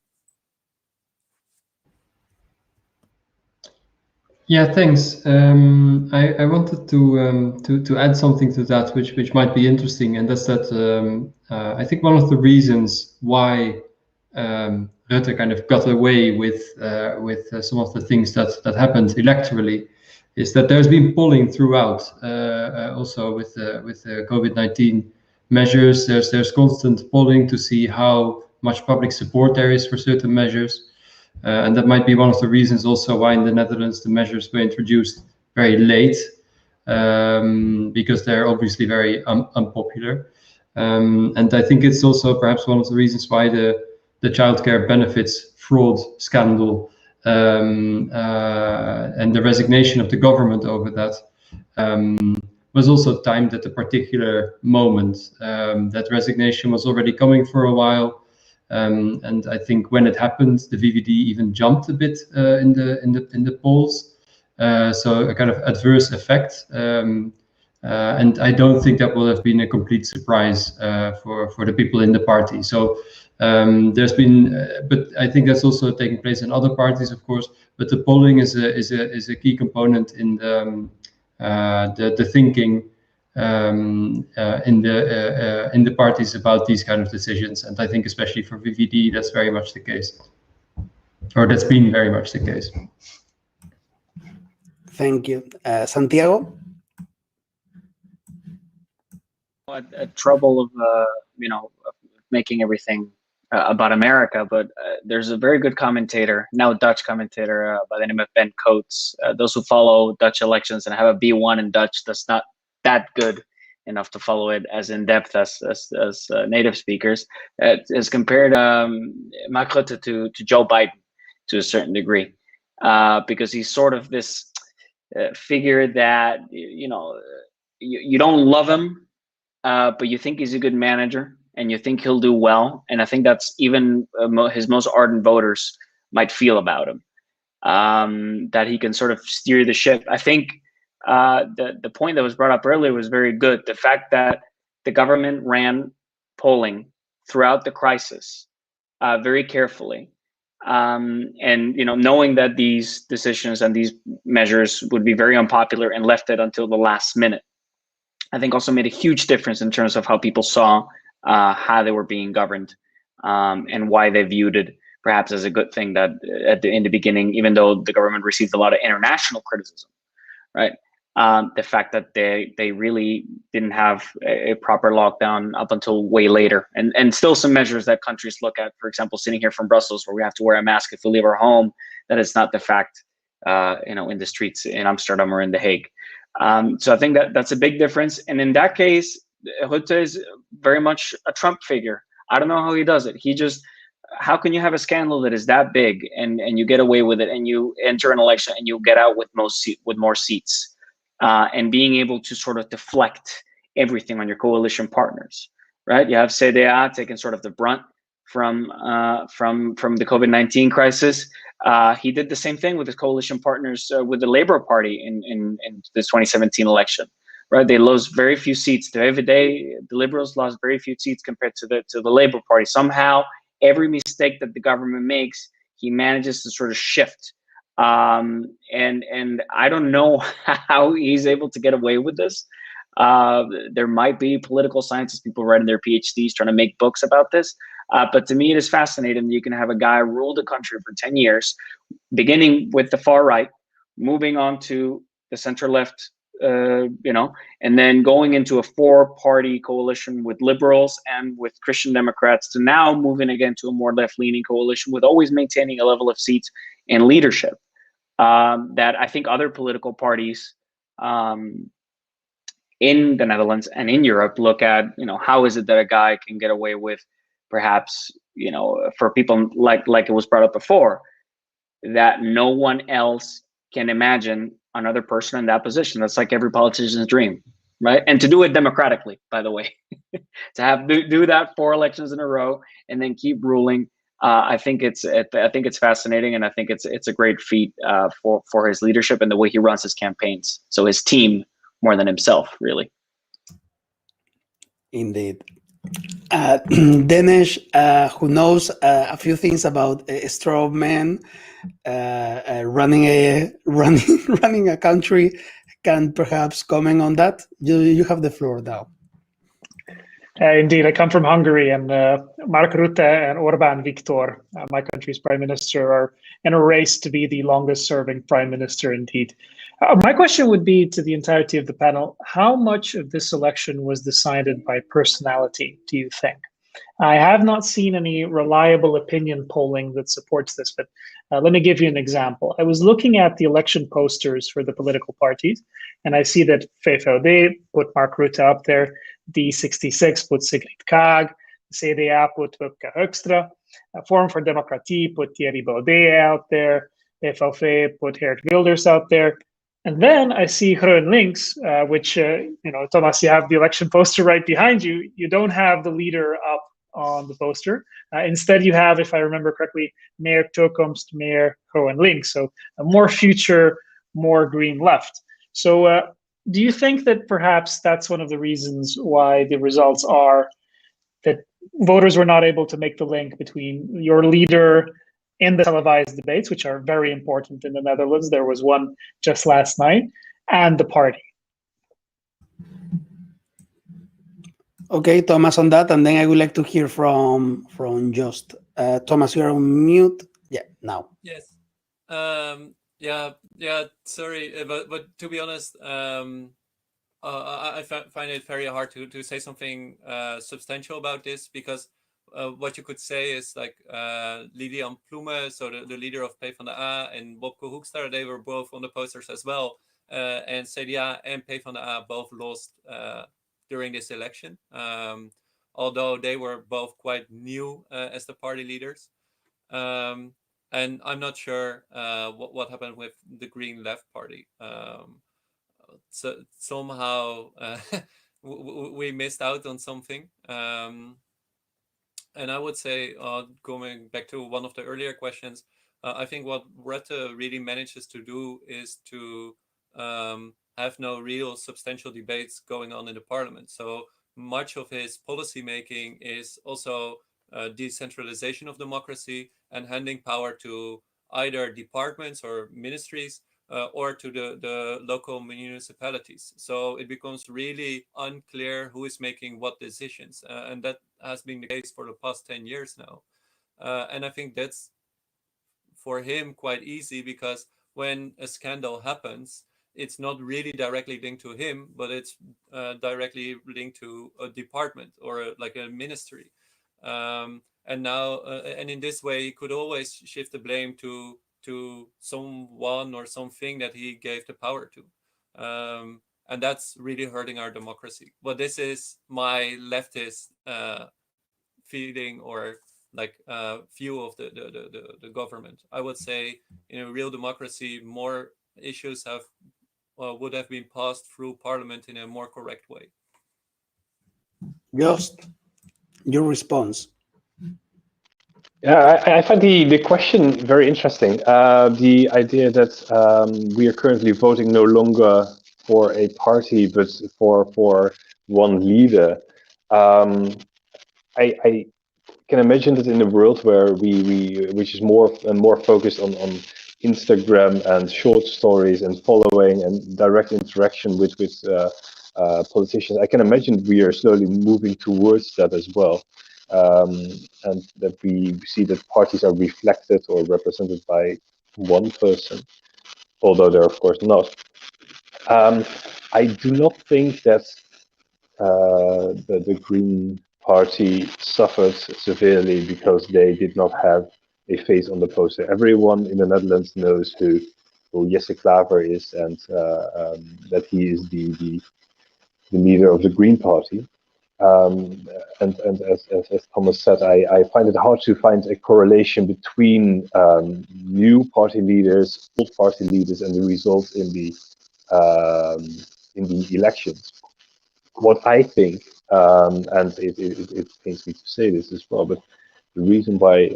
Yeah, thanks. I wanted to add something to that, which might be interesting, and that's that I think one of the reasons why Rutte kind of got away with some of the things that happened electorally is that there's been polling throughout, also with the COVID-19 measures. There's constant polling to see how much public support there is for certain measures. And that might be one of the reasons also why in the Netherlands the measures were introduced very late, because they're obviously very unpopular. And I think it's also perhaps one of the reasons why the childcare benefits fraud scandal and the resignation of the government over that was also timed at a particular moment. That resignation was already coming for a while. And I think when it happened, the VVD even jumped a bit in the polls, so a kind of adverse effect. And I don't think that will have been a complete surprise for the people in the party. So there's been, but I think that's also taking place in other parties, of course. But the polling is a key component in the thinking in the parties about these kind of decisions, and I think especially for VVD that's very much the case, or that's been very much the case. Thank you, Santiago. A trouble of making everything about America, but there's a very good commentator, now Dutch commentator, by the name of Ben Coates. Those who follow Dutch elections and have a B1 in Dutch, that's not that good enough to follow it as in depth as native speakers. Has compared Mark Rutte to Joe Biden to a certain degree, because he's sort of this figure that you don't love him, but you think he's a good manager and you think he'll do well. And I think that's even his most ardent voters might feel about him, that he can sort of steer the ship. I think the point that was brought up earlier was very good. The fact that the government ran polling throughout the crisis very carefully, and knowing that these decisions and these measures would be very unpopular and left it until the last minute, I think also made a huge difference in terms of how people saw how they were being governed, and why they viewed it perhaps as a good thing that in the beginning, even though the government received a lot of international criticism, right? The fact that they really didn't have a proper lockdown up until way later, and still some measures that countries look at, for example, sitting here from Brussels where we have to wear a mask if we leave our home, that is not the fact, in the streets in Amsterdam or in The Hague. So I think that's a big difference. And in that case, Rutte is very much a Trump figure. I don't know how he does it. How can you have a scandal that is that big and you get away with it, and you enter an election and you get out with more seats, and being able to sort of deflect everything on your coalition partners, right? You have CDA taking sort of the brunt from the COVID-19 crisis. He did the same thing with his coalition partners with the Labour Party in the 2017 election, right? They lost very few seats. The Liberals lost very few seats compared to the Labour Party. Somehow, every mistake that the government makes, he manages to sort of shift. And I don't know how he's able to get away with this. There might be political scientists, people writing their PhDs, trying to make books about this. But to me, it is fascinating. You can have a guy rule the country for 10 years, beginning with the far right, moving on to the center left, and then going into a 4-party coalition with liberals and with Christian Democrats, to now moving again to a more left-leaning coalition with always maintaining a level of seats and leadership that I think other political parties in the Netherlands and in Europe look at. How is it that a guy can get away with, perhaps, for people like it was brought up before, that no one else can imagine another person in that position. That's like every politician's dream, right? And to do it democratically, by the way, to do that 4 elections in a row and then keep ruling. I think it's fascinating, and I think it's a great feat for his leadership and the way he runs his campaigns. So his team more than himself, really. Indeed. Denesh, who knows a few things about straw men running a country, can perhaps comment on that. You have the floor now. Indeed, I come from Hungary, and Mark Rutte and Orbán Viktor, my country's prime minister, are in a race to be the longest-serving prime minister indeed. My question would be to the entirety of the panel, how much of this election was decided by personality, do you think? I have not seen any reliable opinion polling that supports this, but let me give you an example. I was looking at the election posters for the political parties, and I see that VVD put Mark Rutte up there, D66 put Sigrid Kaag, CDA put Wopke Hoekstra, Forum for Democratie put Thierry Baudet out there, FLV put Geert Wilders out there. And then I see GroenLinks, which, Thomas, you have the election poster right behind you. You don't have the leader up on the poster. Instead, you have, if I remember correctly, Meer Toekomst, Meer GroenLinks. So a more future, more green left. So do you think that perhaps that's one of the reasons why the results are that voters were not able to make the link between your leader in the televised debates, which are very important in the Netherlands, there was one just last night, and the party? Okay, Thomas, on that, and then I would like to hear from Just. Thomas, you're on mute. Yeah, now. Yes. Yeah. Sorry, but to be honest, I find it very hard to say something substantial about this, because what you could say is like Lilian Ploemen, so the leader of PvdA, and Wopke Hoekstra, they were both on the posters as well. And CDA and PvdA both lost during this election, although they were both quite new as the party leaders. And I'm not sure what happened with the Green Left Party. So somehow we missed out on something. And I would say, going back to one of the earlier questions, I think what Rutte really manages to do is to have no real substantial debates going on in the parliament. So much of his policy making is also decentralization of democracy and handing power to either departments or ministries or to the local municipalities. So it becomes really unclear who is making what decisions. And that has been the case for the past 10 years now. And I think that's, for him, quite easy, because when a scandal happens, it's not really directly linked to him, but it's directly linked to a department or like a ministry. And now, and in this way, he could always shift the blame to someone or something that he gave the power to. And that's really hurting our democracy. But this is my leftist feeling or like view of the government. I would say in a real democracy, more issues would have been passed through parliament in a more correct way. Just your response. Yeah, I find the question very interesting. The idea that we are currently voting no longer for a party, but for one leader. I can imagine that in a world where which is more and more focused on Instagram and short stories and following and direct interaction with politicians, I can imagine we are slowly moving towards that as well. And that we see that parties are reflected or represented by one person, although they're of course not. I do not think that the Green Party suffered severely because they did not have a face on the poster. Everyone in the Netherlands knows who Jesse Klaver is, and that he is the leader of the Green Party. And as Thomas said, I find it hard to find a correlation between new party leaders, old party leaders, and the results in the elections. What I think, and it pains me to say this as well, but the reason why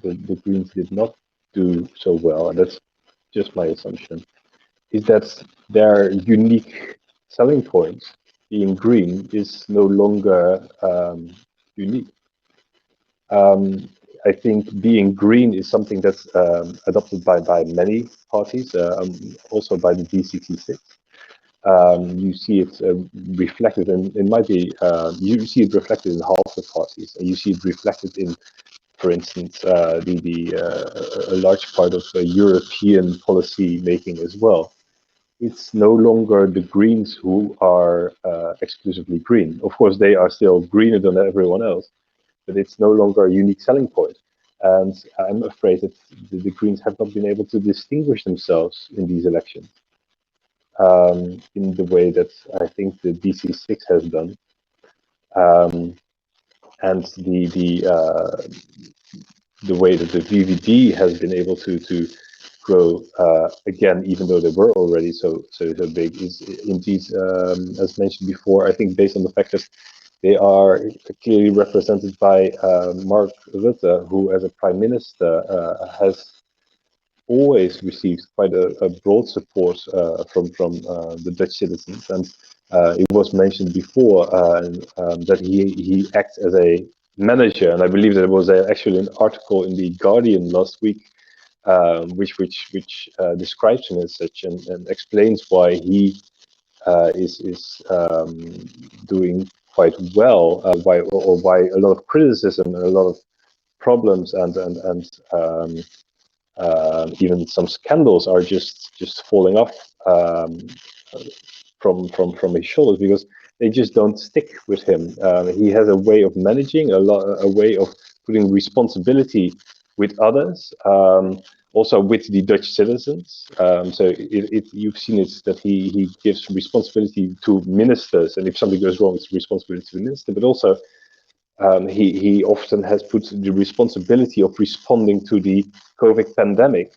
the Greens did not do so well, and that's just my assumption, is that their unique selling points being green is no longer unique. I think being green is something that's adopted by many parties, also by the D66. You see it reflected, and it might be you see it reflected in half the parties, and you see it reflected in, for instance, a large part of European policy making as well. It's no longer the Greens who are exclusively green. Of course, they are still greener than everyone else, but it's no longer a unique selling point. And I'm afraid that the Greens have not been able to distinguish themselves in these elections in the way that I think the DC6 has done. And the way that the VVD has been able to grow again, even though they were already so big, is indeed, as mentioned before, I think based on the fact that they are clearly represented by Mark Rutte, who as a prime minister has always received quite a broad support from the Dutch citizens. And it was mentioned before that he acts as a manager, and I believe there was actually an article in the Guardian last week which describes him as such and explains why he is doing quite well, why a lot of criticism and a lot of problems and even some scandals are just falling off from his shoulders, because they just don't stick with him. He has a way of managing, a way of putting responsibility with others, also with the Dutch citizens. So you've seen it that he gives responsibility to ministers, and if something goes wrong, it's responsibility to the minister. But also he often has put the responsibility of responding to the COVID pandemic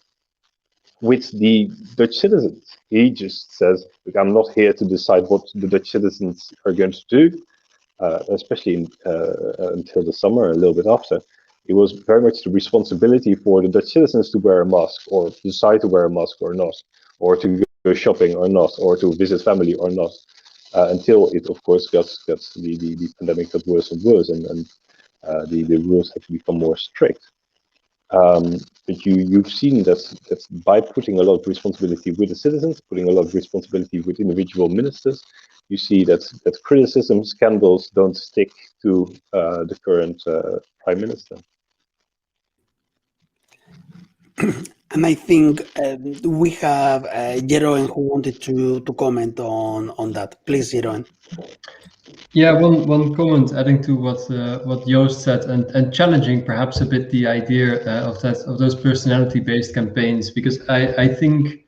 with the Dutch citizens. He just says, look, I'm not here to decide what the Dutch citizens are going to do, especially until the summer, a little bit after. It was very much the responsibility for the Dutch citizens to wear a mask, or decide to wear a mask or not, or to go shopping or not, or to visit family or not, until it, of course, got the pandemic got worse and worse, and the rules had to become more strict. But you've seen that by putting a lot of responsibility with the citizens, putting a lot of responsibility with individual ministers, you see that criticism, scandals don't stick to the current prime minister. And I think we have Jeroen who wanted to comment on that. Please, Jeroen. Yeah, one comment adding to what Joost said, and challenging perhaps a bit the idea of those personality-based campaigns, because I think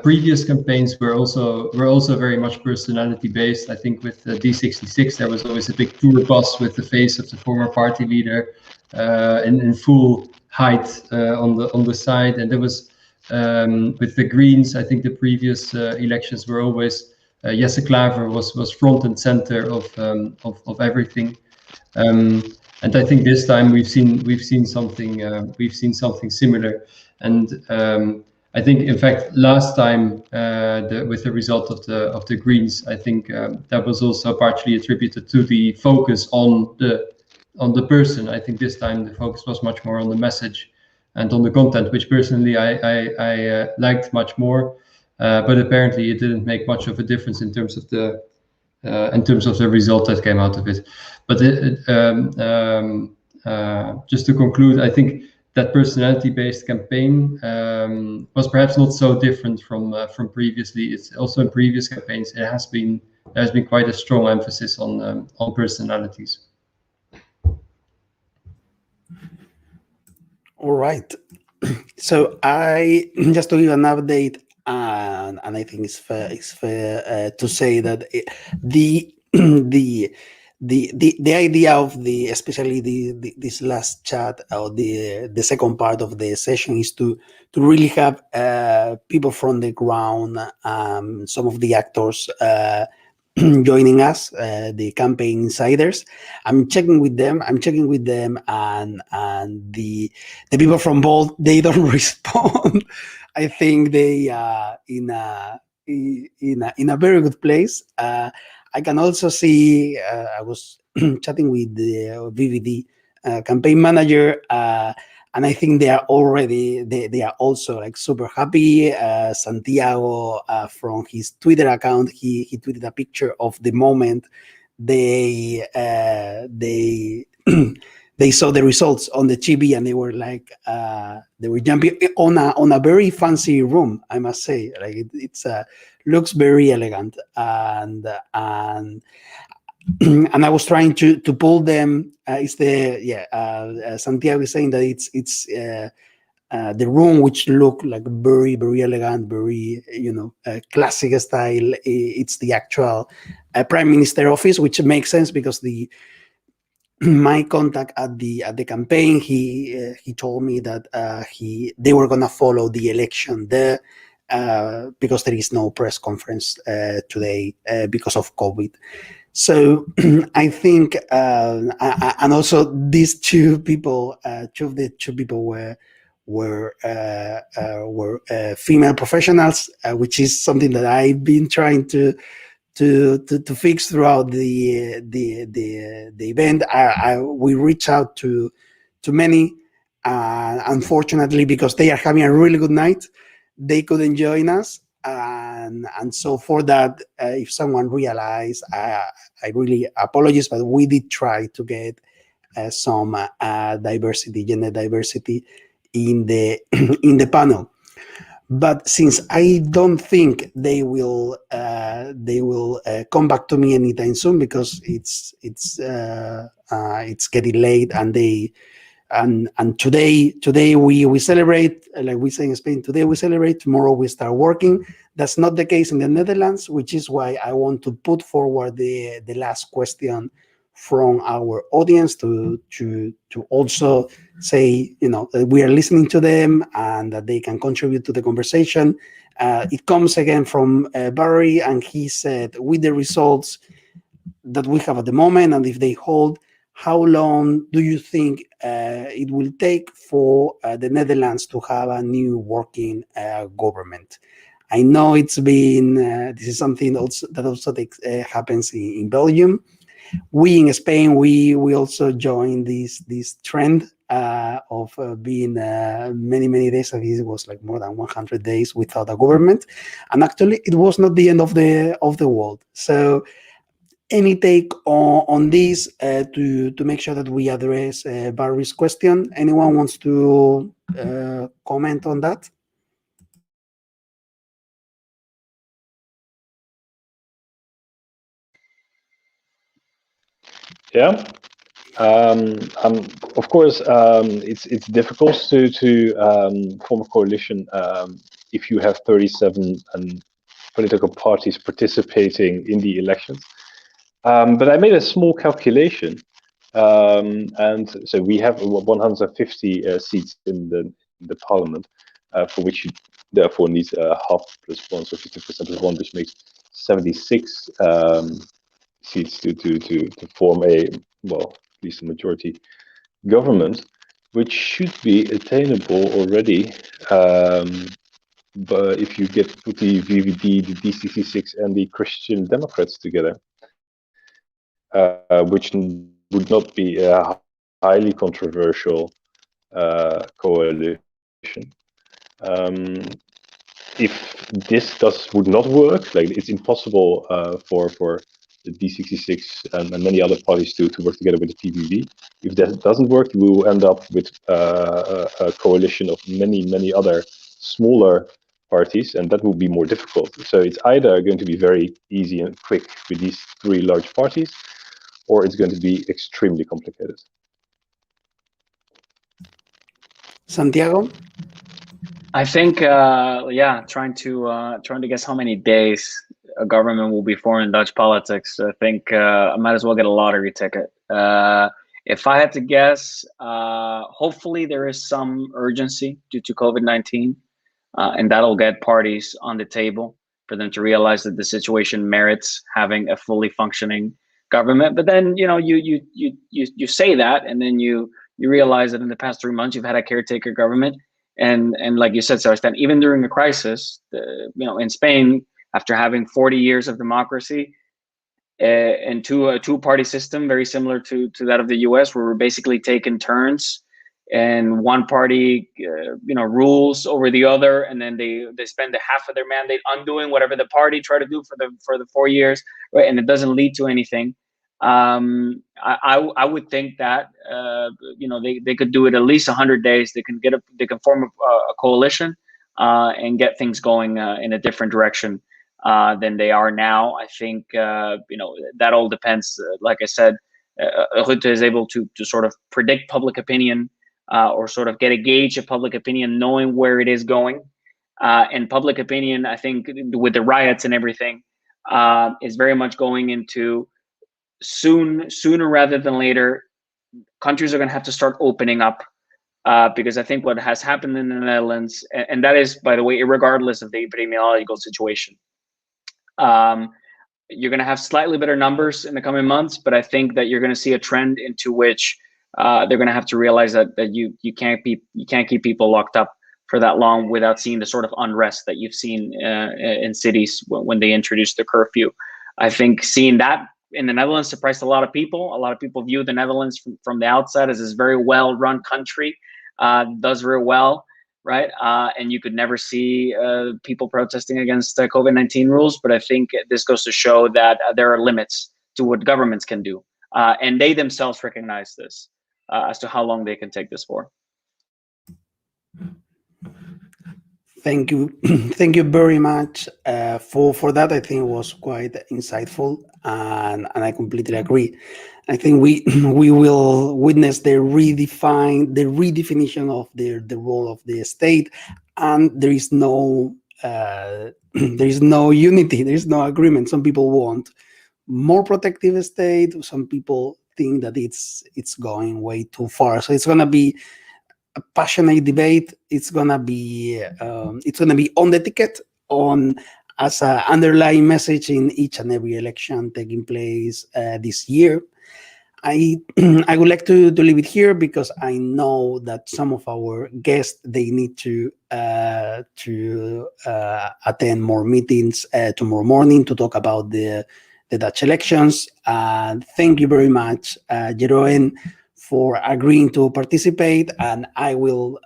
previous campaigns were also very much personality-based. I think with D66 there was always a big tour bus with the face of the former party leader in full height on the side, and there was with the Greens. I think the previous elections were always. Jesse Klaver was front and center of everything, and I think this time we've seen something similar. And I think, in fact, last time with the result of the Greens, I think that was also partially attributed to the focus on the person. I think this time the focus was much more on the message and on the content, which personally I liked much more. But apparently it didn't make much of a difference in terms of the result that came out of it. But just to conclude, I think that personality-based campaign was perhaps not so different from previously. It's also in previous campaigns there's been quite a strong emphasis on personalities. All right. So I just to give an update. And I think it's fair to say that the idea of especially this last chat, or the second part of the session, is to really have people from the ground, some of the actors joining us, the campaign insiders. I'm checking with them, and the people from Bold, they don't respond. I think they are in a very good place. I I can also see, I was chatting with the VVD campaign manager, and I think they are already, they are also like super happy. Santiago, from his Twitter account, he tweeted a picture of the moment they they saw the results on the TV, and they were like, they were jumping on a very fancy room, I must say. Like it's looks very elegant, and and I was trying to pull them. Santiago is saying that it's the room, which looked like very elegant, very classic style. It's the actual Prime Minister office, which makes sense because my contact at the campaign, he told me that they were gonna follow the election there because there is no press conference today because of COVID. So I think, and also these two people, two of the two people were female professionals, which is something that I've been trying to fix throughout the event. We reach out to many, unfortunately, because they are having a really good night, they couldn't join us, and so for that, if someone realized, I really apologize, but we did try to get some diversity, gender diversity in the in the panel. But since I don't think they will come back to me anytime soon, because it's getting late, and they and today we celebrate, like we say in Spain, today we celebrate, tomorrow we start working. That's not the case in the Netherlands, which is why I want to put forward the last question from our audience to also say, that we are listening to them and that they can contribute to the conversation. It comes again from Barry, and he said, with the results that we have at the moment, and if they hold, how long do you think it will take for the Netherlands to have a new working government? I know it's been, this is something also that also happens in Belgium. We in Spain, we also joined this trend of being many days. I think it was like more than 100 days without a government, and actually it was not the end of the world. So, any take on this to make sure that we address Barry's question? Anyone wants to comment on that? Yeah. Of course, it's difficult to form a coalition if you have 37 political parties participating in the elections. But I made a small calculation, and so we have 150 seats in the parliament, for which you therefore need half plus one, so 50% plus one, which makes 76 seats to form at least a majority government, which should be attainable already. But if you put the VVD, the D66, and the Christian Democrats together, which would not be a highly controversial coalition. If this would not work, like it's impossible for the D66 and many other parties to work together with the PVV. If that doesn't work, we will end up with a coalition of many other smaller parties, and that will be more difficult. So it's either going to be very easy and quick with these three large parties, or it's going to be extremely complicated. Santiago? I think, trying to guess how many days a government will be formed in Dutch politics. I think I might as well get a lottery ticket. If I had to guess, hopefully there is some urgency due to COVID-19, and that'll get parties on the table for them to realize that the situation merits having a fully functioning government. But then, you say that, and then you realize that in the past 3 months you've had a caretaker government. And like you said, Sebastian, even during the crisis, in Spain, after having 40 years of democracy, into a two-party system, very similar to that of the U.S., where we're basically taking turns, and one party, rules over the other, and then they spend the half of their mandate undoing whatever the party tried to do for the 4 years, right? And it doesn't lead to anything. I would think that they could do it at least 100 days. They can form a coalition and get things going in a different direction than they are now. I think that all depends. Like I said, Rutte is able to sort of predict public opinion or sort of get a gauge of public opinion, knowing where it is going. And public opinion, I think, with the riots and everything, is very much going into sooner rather than later. Countries are going to have to start opening up. Because I think what has happened in the Netherlands, and that is, by the way, regardless of the epidemiological situation, you're going to have slightly better numbers in the coming months, but I think that you're going to see a trend into which they're going to have to realize that you can't keep people locked up for that long without seeing the sort of unrest that you've seen in cities when they introduced the curfew. I think seeing that in the Netherlands surprised a lot of people. A lot of people view the Netherlands from the outside as this very well-run country, does very well, right? And you could never see people protesting against COVID-19 rules. But I think this goes to show that there are limits to what governments can do. And they themselves recognize this as to how long they can take this for. Thank you. Thank you very much for that. I think it was quite insightful, and I completely agree. I think we will witness the redefinition of the role of the state, and there is no unity, there is no agreement. Some people want more protective state. Some people think that it's going way too far. So it's gonna be a passionate debate. It's gonna be on the ticket, as an underlying message in each and every election taking place this year. I would like to leave it here because I know that some of our guests, they need to attend more meetings tomorrow morning to talk about the Dutch elections. Thank you very much, Jeroen, for agreeing to participate, and I will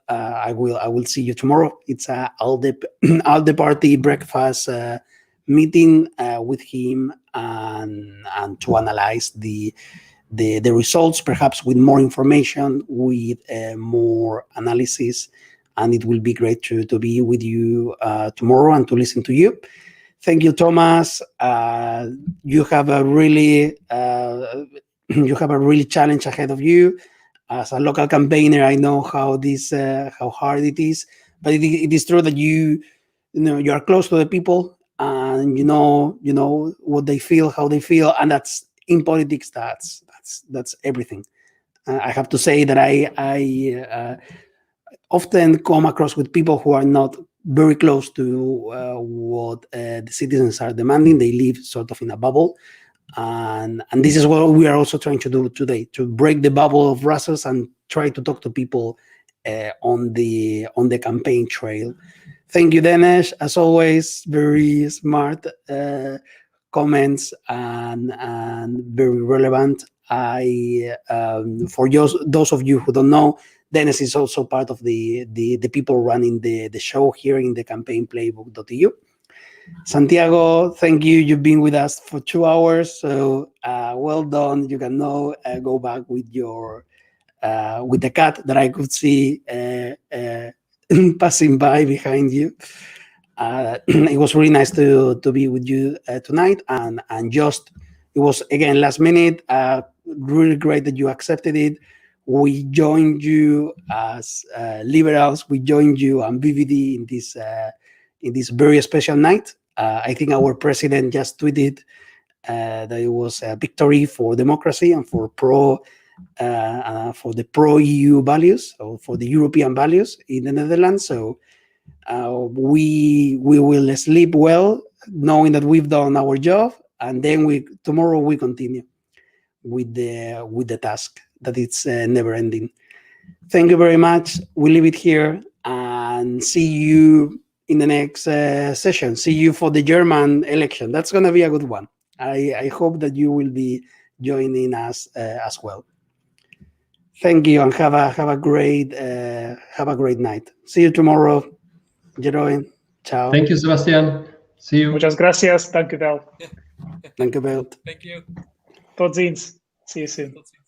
see you tomorrow. It's a ALDE party breakfast meeting with him, and to analyze the results, perhaps with more information, with more analysis, and it will be great to be with you tomorrow and to listen to you. Thank you, Thomas. You have a really challenge ahead of you. As a local campaigner, I know how hard it is, but it is true that you are close to the people, and you know what they feel, how they feel, and that's in politics. That's everything. I have to say that I often come across with people who are not very close to what the citizens are demanding. They live sort of in a bubble. And this is what we are also trying to do today, to break the bubble of Brussels and try to talk to people on the campaign trail. Thank you, Denis. As always, very smart comments and very relevant. For those of you who don't know, Denis is also part of the people running the show here in the campaignplaybook.eu. Santiago, thank you. You've been with us for 2 hours, so well done. You can now go back with the cat that I could see passing by behind you. It was really nice to be with you tonight, and just it was again last minute. Really great that you accepted it. We joined you as liberals. We joined you and VVD in this very special night. I think our president just tweeted that it was a victory for democracy and for the pro-EU values, or for the European values in the Netherlands. So we will sleep well, knowing that we've done our job, and then tomorrow we continue with the task that it's never ending. Thank you very much. We leave it here and see you in the next session. See you for the German election. That's going to be a good one. I hope that you will be joining us as well. Thank you, and have a great night. See you tomorrow, Jeroen. Ciao. Thank you, Sebastian. See you. Muchas gracias. Dank u wel. Dank u wel. Thank you. Tot ziens. See you soon. Tot ziens.